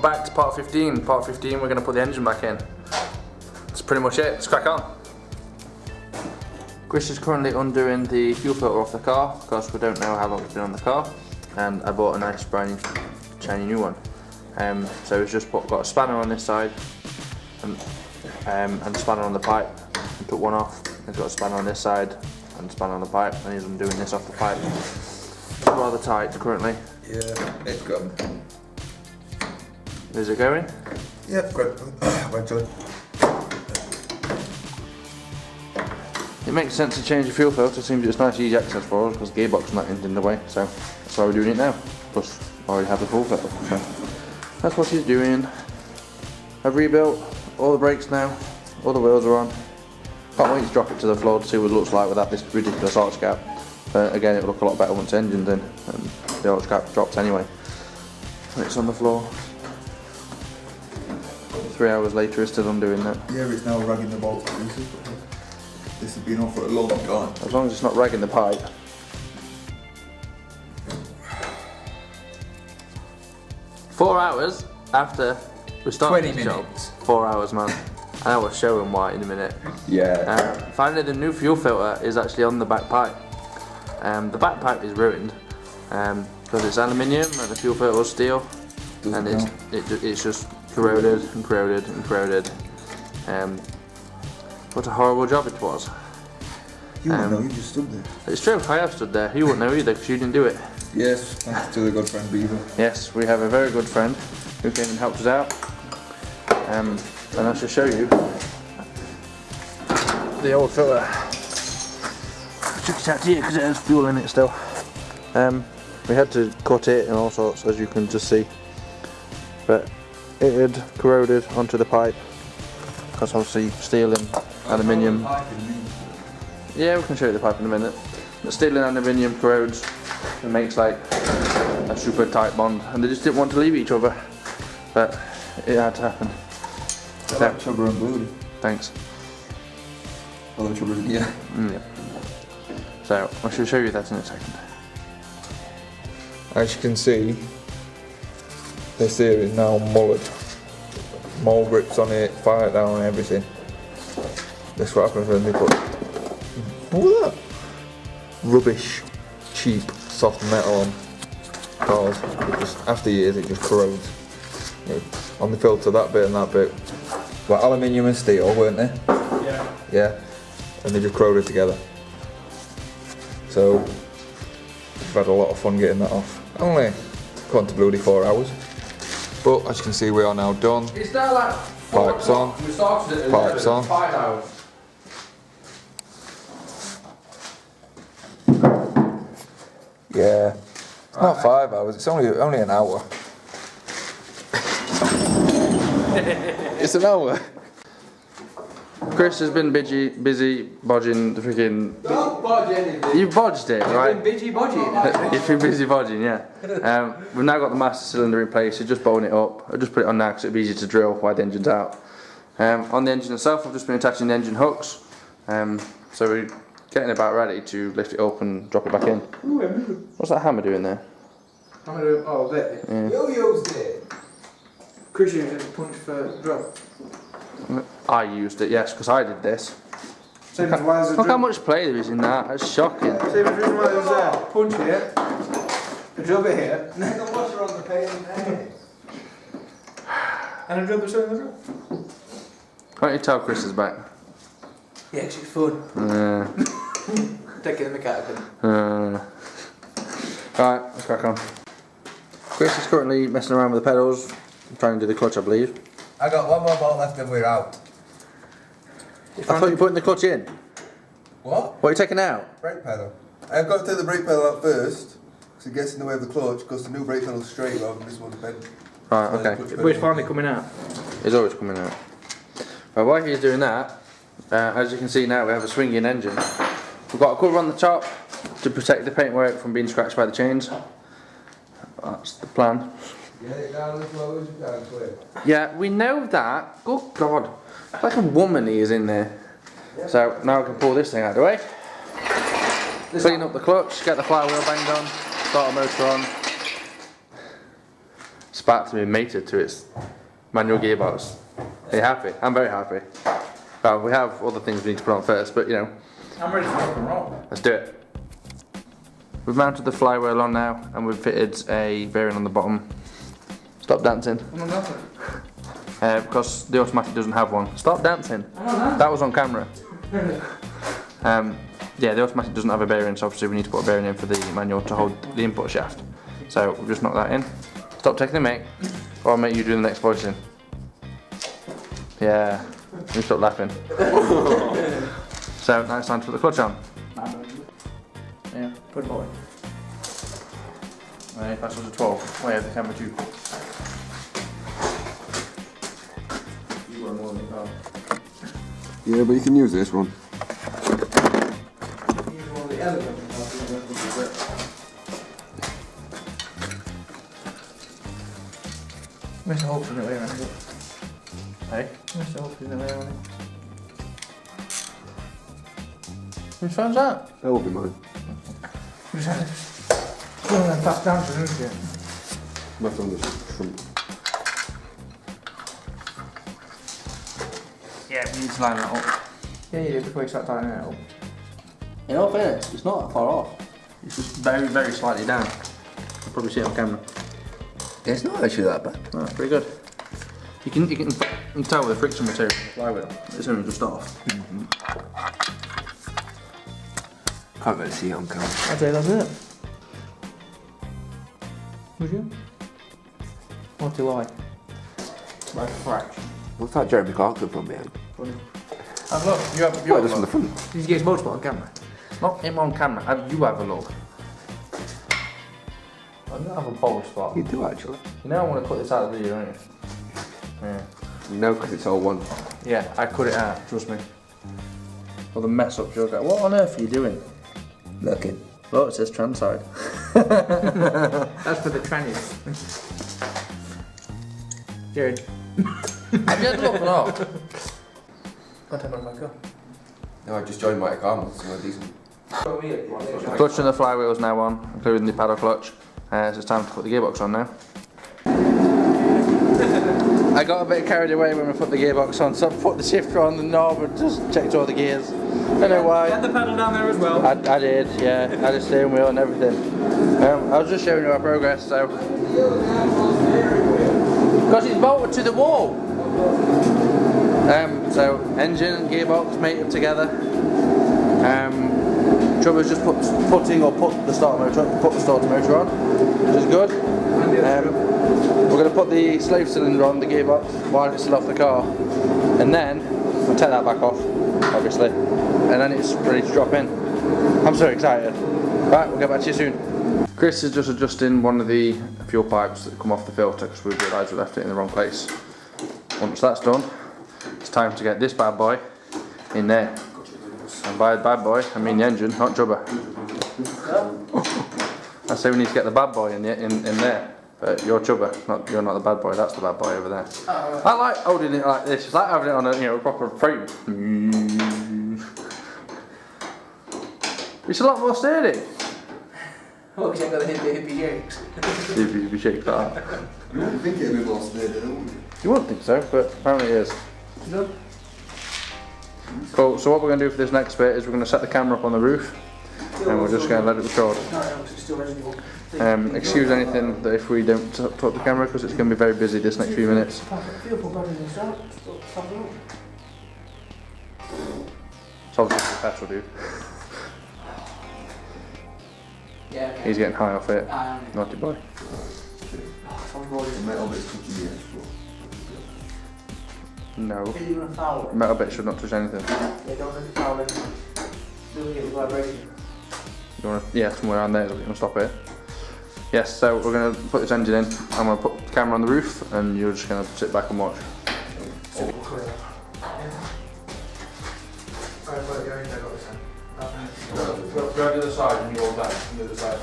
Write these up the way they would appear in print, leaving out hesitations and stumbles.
welcome back to part 15. Part 15, we're going to put the engine back in. That's pretty much it, let's crack on. Chris is currently undoing the fuel filter off the car because we don't know how long it's been on the car, and I bought a nice brand new shiny new one. So he's just got a spanner on this side and a spanner on the pipe, and took one off. He's got a spanner on this side and a spanner on the pipe, and he's undoing this off the pipe. It's rather tight currently. Yeah, it's good. Is it going? Yeah, good. Eventually. It makes sense to change the fuel filter. It seems it's nice easy access for us because the gearbox is not in the way, so that's why we're doing it now. Plus, I already have the fuel filter. So that's what he's doing. I've rebuilt all the brakes now. All the wheels are on. Can't wait to drop it to the floor to see what it looks like without this ridiculous arch gap. But again, it'll look a lot better once the engine's in and the arch gap drops anyway. And it's on the floor. 3 hours later, it's still undoing that. Yeah, it's now ragging the bolts to pieces. This has been on for a long time. As long as it's not ragging the pipe. Four hours after we started the job. 4 hours, man. And I will show him why in a minute. Yeah. Finally, the new fuel filter is actually on the back pipe. The back pipe is ruined because it's aluminium and the fuel filter was steel, and it's just corroded and corroded and corroded. What a horrible job it was. You wouldn't know, you just stood there. It's true, I have stood there. You wouldn't know either because you didn't do it. Yes, thanks to the good friend Beaver. Yes, we have a very good friend who came and helped us out. And I shall show you the old filter. I took it out here because it has fuel in it still. We had to cut it and all sorts, as you can just see. But it had corroded onto the pipe because obviously steel and aluminium. Yeah, we can show you the pipe in a minute. But steel and aluminium corrodes and makes like a super tight bond, and they just didn't want to leave each other. But it had to happen. I like sugar and blue. Thanks. I like sugar, yeah. Yeah. So I shall show you that in a second. As you can see, this here is now mullered. Mold grips on it, fire down and everything. This is what happens when they put what? Rubbish, cheap, soft metal on cars. It just, after years it just corrodes. You know, on the filter, that bit and that bit were aluminium and steel, weren't they? Yeah. Yeah. And they just corroded together. So we've had a lot of fun getting that off. Only gone to bloody 4 hours. But as you can see, we are now done. It's now like Pipes on. We started at Pipes on. 5 hours. Yeah. It's not 5 hours, it's only an hour. It's an hour. Chris has been busy bodging the freaking. Don't bodge anything. You've bodged it, right? You've been busy bodging. You've been busy bodging, yeah. We've now got the master cylinder in place, so just bolting it up. I'll just put it on now because it'll be easier to drill while the engine's out. On the engine itself, I've just been attaching the engine hooks. So we're getting about ready to lift it up and drop it back in. What's that hammer doing there? I'm gonna do all that. Yeah. Yo-yo's there. Chris used it to punch for drop. I used it, yes, because I did this. Same as why there's a Look how drum. much play there is in that. That's shocking. Same as reason why there's a punch here. A drill bit here. And the washer on the paint there. And a drill bit in the drill. Can't you tell Chris is back? Yeah, 'cause it's fun. Taking the mechanical. Right, let's crack on. Chris is currently messing around with the pedals, trying to do the clutch, I believe. I got one more bolt left and we're out. I thought you were putting the clutch in. What? What are you taking out? Brake pedal. I've got to take the brake pedal out first, because it gets in the way of the clutch, because the new brake pedal's straight rather than this one's bent. Right, okay. But it's finally coming out. It's always coming out. Right, while he's doing that, as you can see now we have a swinging engine. We've got a cover on the top to protect the paintwork from being scratched by the chains. That's the plan. Get it down as low as you can, quick. Yeah, we know that. Good God. It's like a woman he is in there. So now I can pull this thing out of the way. Clean up the clutch, get the flywheel banged on, start the motor on. spark to be mated to its manual gearbox. Are you happy? I'm very happy. Well, we have other things we need to put on first, but you know. I'm ready to rock and roll. Let's do it. We've mounted the flywheel on now, and we've fitted a bearing on the bottom. Stop dancing. I'm on nothing. Because the automatic doesn't have one. Stop dancing. I'm on that. That was on camera. Yeah, the automatic doesn't have a bearing, so obviously we need to put a bearing in for the manual to hold the input shaft. So we'll just knock that in. Stop taking the mic, or I'll make you do the next voice in. Yeah, you stop laughing. So now it's time to put the clutch on. Yeah, put it away. Right, that's a 12. Wait, the camera too. You were more than it. Yeah, but you can use this one. Where's the hole in the way around it? Hey? Where's the hole in the way around it? Whose phone's that? That will be mine. Who's had it? Oh, that fast dancing, isn't it? My phone is front. Yeah, we need to line that up. Yeah, you did before you start tying it up. In all fairness, it's not that far off. It's just very, very slightly down. You'll probably see it on camera. Yeah, it's not actually that bad. Oh, that's pretty good. You can tell with the friction material on the flywheel. It's only just off. Can't really see it on camera. I'd say that's it. Would you? Or do I? By a fraction. What's that Jeremy Clarkson from behind? Have a look. You have Oh, a just from the look. front. Did you get his motorsport on camera? Not him on camera. You have a look. I don't have a bold spot. You do actually. You know I want to cut this out of the video, don't you? Yeah. No, because it's all one. Yeah, I cut it out, trust me. Or the mess up joke. What on earth are you doing? Looking. Oh, it says trans side. That's for the trannies. Jared. Have you had a look or not? I'll take my back up. No, I just joined my car, somewhere decent. The clutch and the flywheel is now on, including the paddle clutch. So it's time to put the gearbox on now. I got a bit carried away when we put the gearbox on, so I put the shifter on the knob and just checked all the gears. Don't know why. You had the pedal down there as well. I did, yeah. I had a steering wheel and everything. I was just showing you our progress, so. Because it's bolted to the wall. So engine and gearbox mated together. Trouber's just put the starter motor on, which is good. We're going to put the slave cylinder on the gearbox while it's still off the car, and then we'll take that back off, obviously, and then it's ready to drop in. I'm so excited. Right, we'll get back to you soon. Chris is just adjusting one of the fuel pipes that come off the filter because we realised we left it in the wrong place. Once that's done, it's time to get this bad boy in there. And by bad boy, I mean the engine, not Jubber. I say we need to get the bad boy in there. But you're Jubber, you're not the bad boy, that's the bad boy over there. I like holding it like this, it's like having it on a proper frame. It's a lot more sturdy. Oh, because I've got the hippie shakes. Hippie shakes like that. You wouldn't think it'd be more sturdy, would you? You wouldn't think so, but apparently it is. Cool, so what we're going to do for this next bit is we're going to set the camera up on the roof and we're just going to let it record. Excuse anything that if we don't talk the camera because it's going to be very busy this next few minutes. It's obviously the petrol dude. Yeah. He's getting high off it. Naughty boy. The metal bit's touching the extra. No. Is he going to foul it? Metal bit should not touch anything. Yeah, don't let it foul it. Doing it with vibration. You want to, yeah, somewhere around there is what you want to stop it. Yes, so we're going to put this engine in. I'm going to put the camera on the roof and you're just going to sit back and watch. Go to the side and you all back. On the other side.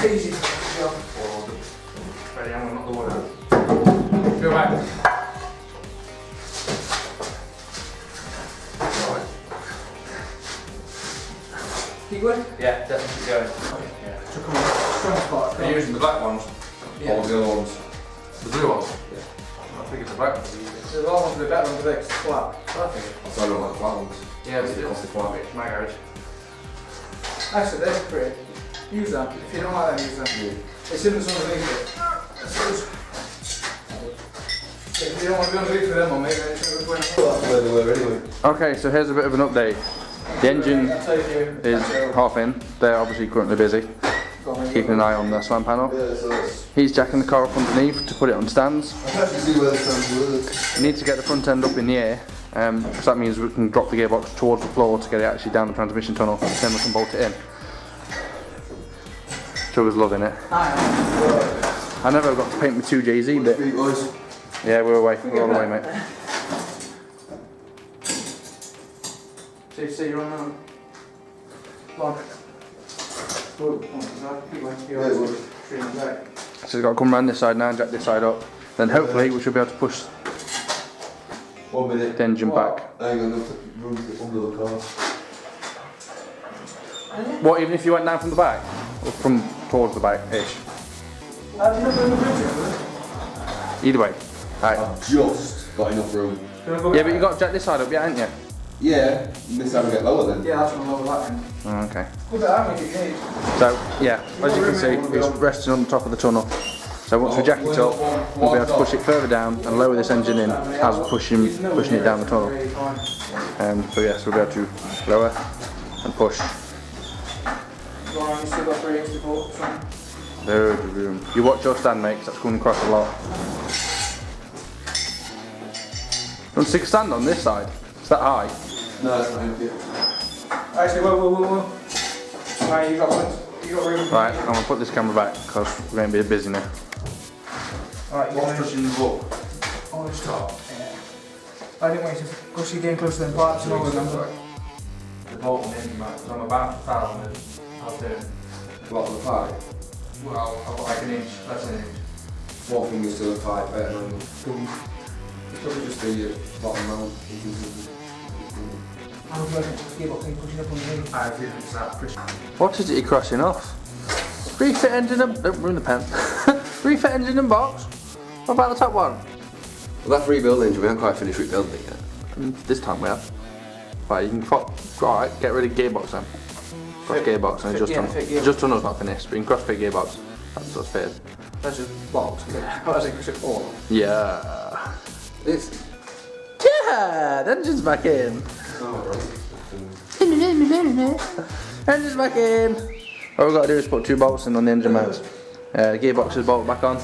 Easy. Ready, I'm going to knock the wood out. Go back. Keep going? Yeah, definitely keep going. Strong spot. Are you using the black ones? Yeah. Or the other ones? The blue ones? Yeah. I think it's the black ones. So the other ones are the better ones today 'cause it's flat. Perfect. I don't like the black ones. Yeah, It costs me flat. my garage. Actually, they're great. Use them. If you don't like them, use them. Yeah. It's in the underneath it. If you don't want to be underneath with them on me, then it's going to That's where they were anyway. Okay, so here's a bit of an update. The engine is half in. They're obviously currently busy, keeping an eye on the slam panel. Yeah, so it's, He's jacking the car up underneath to put it on stands. I can actually see where the stands were. We need to get the front end up in the air, so that means we can drop the gearbox towards the floor to get it actually down the transmission tunnel, then we can bolt it in. Sugar's loving it. I never got to paint my 2JZ bit. Speed, boys. Yeah, we're away. We're all the way, mate. See, you're on now. Come on. Whoa, keep going. You're Yeah, always straight back. So we've got to come around this side now, jack this side up. Then hopefully we should be able to push 1 minute. the engine back. Hang on, run under the car. What, even if you went down from the back? Or from towards the back-ish? Either way. Right. I've just got enough room. Yeah, but you got to jack this side up, yeah, ain't you? Yeah, this time we get lower then. Yeah, that's what I'm over that end. Oh, okay. Good, but how many do you need? So, yeah, as you can see, it's resting on the top of the tunnel. So once we jack it up, we'll be able to push it further down and lower this engine in as we're pushing it down the tunnel. So yes, we'll be able to lower and push. Go on, you still got 3 inches to pull. There's the room. You watch your stand, mate, 'cause that's coming across a lot. You want to stick a stand on this side? It's that high. No, it's not empty. Actually, whoa. Right, you got room. Right, I'm going to put this camera back because we're going to be busy now. Alright, What's touching the book? on the top. Yeah. I didn't want you to go see getting close to them pipes and all of them. The bolt and engine mount, so I'm about to foul on it. I'll do it. What, on the pipe? Well, I've got like an inch, less than an inch. What fingers to the pipe, better than it's probably just the bottom mount. I was working to gearbox and pushing up underneath. I did it's that pretty. What is it you're crossing off? Refit engine and... Don't ruin the pen. Refit engine and box. What about the top one? Well, that rebuild engine, we haven't quite finished rebuilding it yet. This time we have. Right, you can right, get rid of gearbox then. Cross gearbox and just tunnel's not finished, but you can cross fit gearbox. That's what's fitted. That's just box. Yeah. I was thinking it's all. Yeah. It's... Yeah, the engine's back in. Engine's back in. All we've got to do is put 2 bolts in on the engine mounts. The gearbox is bolted back on.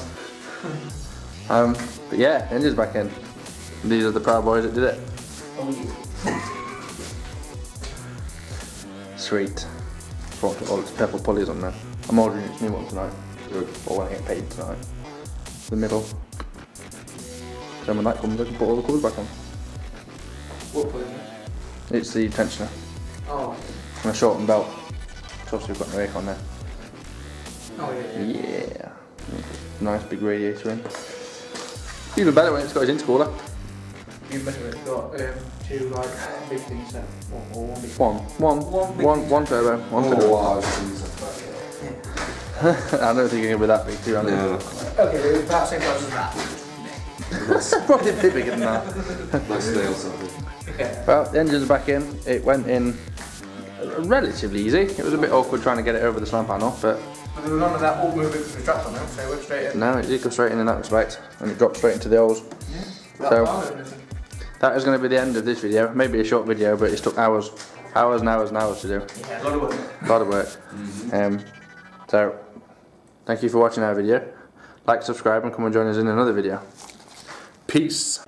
But yeah, the engine's back in. These are the proud boys that did it. Sweet. Put all its purple pulleys on there. I'm ordering its new one tonight. Or when I get paid tonight. The middle. So when that comes I can put all the colours back on. What put in there? It's the tensioner. Oh. And a shortened belt. So obviously we've got no rake on there. Oh yeah. Yeah. Nice big radiator in. Even better when it's got his intercooler. You better have got 2 like big things set. Or 1 big One turbo, one turbo. Oh, wow. I don't think it'll be that big, to be honest. No. Okay, they're about the same size as that. Probably a bit bigger than that. Nice nail something. Yeah. Well, the engine's back in. It went in relatively easy. It was a bit awkward trying to get it over the slam panel, but But there was none of that all moving from the straps on them, so it went straight in. no, it did go straight in that respect, and it dropped straight into the holes. So that is going to be the end of this video. Maybe a short video, but it took hours and hours to do. Yeah, a lot of work. A lot of work. So, thank you for watching our video. Like, subscribe, and come and join us in another video. Peace.